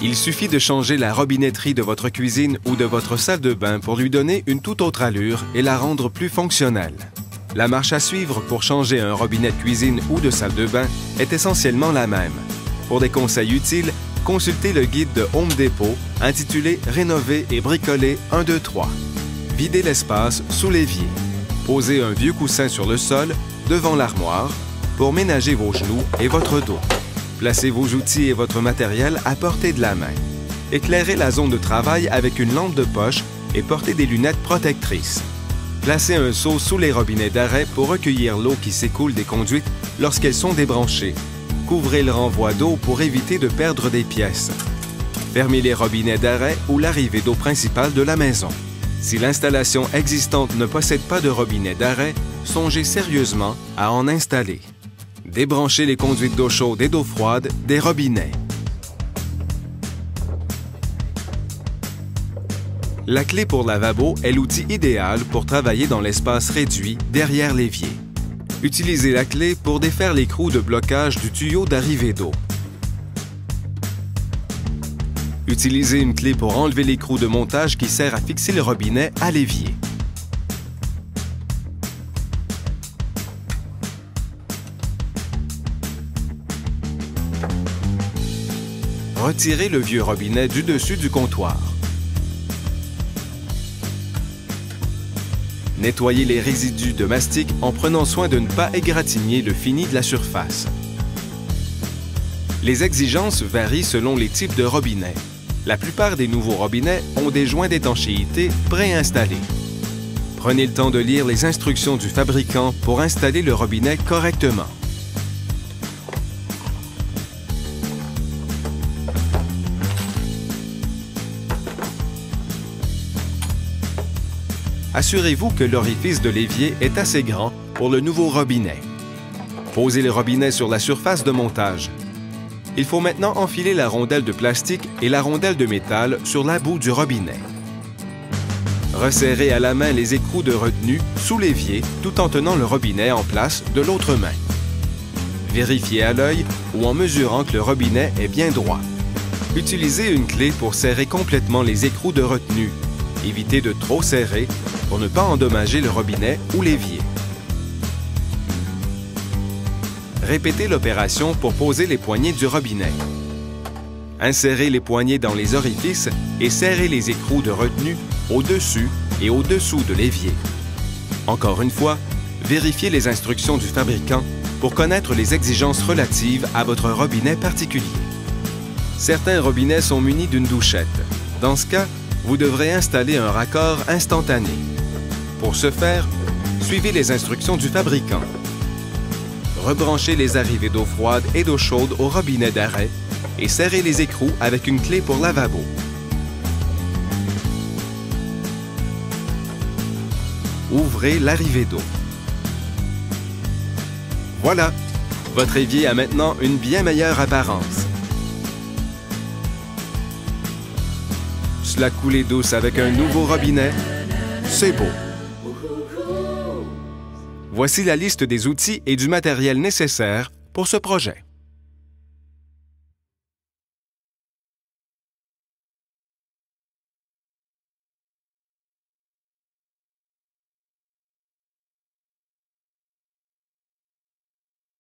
Il suffit de changer la robinetterie de votre cuisine ou de votre salle de bain pour lui donner une toute autre allure et la rendre plus fonctionnelle. La marche à suivre pour changer un robinet de cuisine ou de salle de bain est essentiellement la même. Pour des conseils utiles, consultez le guide de Home Depot intitulé « Rénover et bricoler 1, 2, 3 ». Videz l'espace sous l'évier. Posez un vieux coussin sur le sol, devant l'armoire, pour ménager vos genoux et votre dos. Placez vos outils et votre matériel à portée de la main. Éclairez la zone de travail avec une lampe de poche et portez des lunettes protectrices. Placez un seau sous les robinets d'arrêt pour recueillir l'eau qui s'écoule des conduites lorsqu'elles sont débranchées. Couvrez le renvoi d'eau pour éviter de perdre des pièces. Fermez les robinets d'arrêt ou l'arrivée d'eau principale de la maison. Si l'installation existante ne possède pas de robinet d'arrêt, songez sérieusement à en installer. Débranchez les conduites d'eau chaude et d'eau froide des robinets. La clé pour lavabo est l'outil idéal pour travailler dans l'espace réduit derrière l'évier. Utilisez la clé pour défaire l'écrou de blocage du tuyau d'arrivée d'eau. Utilisez une clé pour enlever l'écrou de montage qui sert à fixer le robinet à l'évier. Retirez le vieux robinet du dessus du comptoir. Nettoyez les résidus de mastic en prenant soin de ne pas égratigner le fini de la surface. Les exigences varient selon les types de robinets. La plupart des nouveaux robinets ont des joints d'étanchéité préinstallés. Prenez le temps de lire les instructions du fabricant pour installer le robinet correctement. Assurez-vous que l'orifice de l'évier est assez grand pour le nouveau robinet. Posez le robinet sur la surface de montage. Il faut maintenant enfiler la rondelle de plastique et la rondelle de métal sur la boue du robinet. Resserrez à la main les écrous de retenue sous l'évier tout en tenant le robinet en place de l'autre main. Vérifiez à l'œil ou en mesurant que le robinet est bien droit. Utilisez une clé pour serrer complètement les écrous de retenue. Évitez de trop serrer pour ne pas endommager le robinet ou l'évier. Répétez l'opération pour poser les poignées du robinet. Insérez les poignées dans les orifices et serrez les écrous de retenue au-dessus et au-dessous de l'évier. Encore une fois, vérifiez les instructions du fabricant pour connaître les exigences relatives à votre robinet particulier. Certains robinets sont munis d'une douchette. Dans ce cas, vous devrez installer un raccord instantané. Pour ce faire, suivez les instructions du fabricant. Rebranchez les arrivées d'eau froide et d'eau chaude au robinet d'arrêt et serrez les écrous avec une clé pour lavabo. Ouvrez l'arrivée d'eau. Voilà! Votre évier a maintenant une bien meilleure apparence. La coulée douce avec un nouveau robinet, c'est beau. Voici la liste des outils et du matériel nécessaires pour ce projet.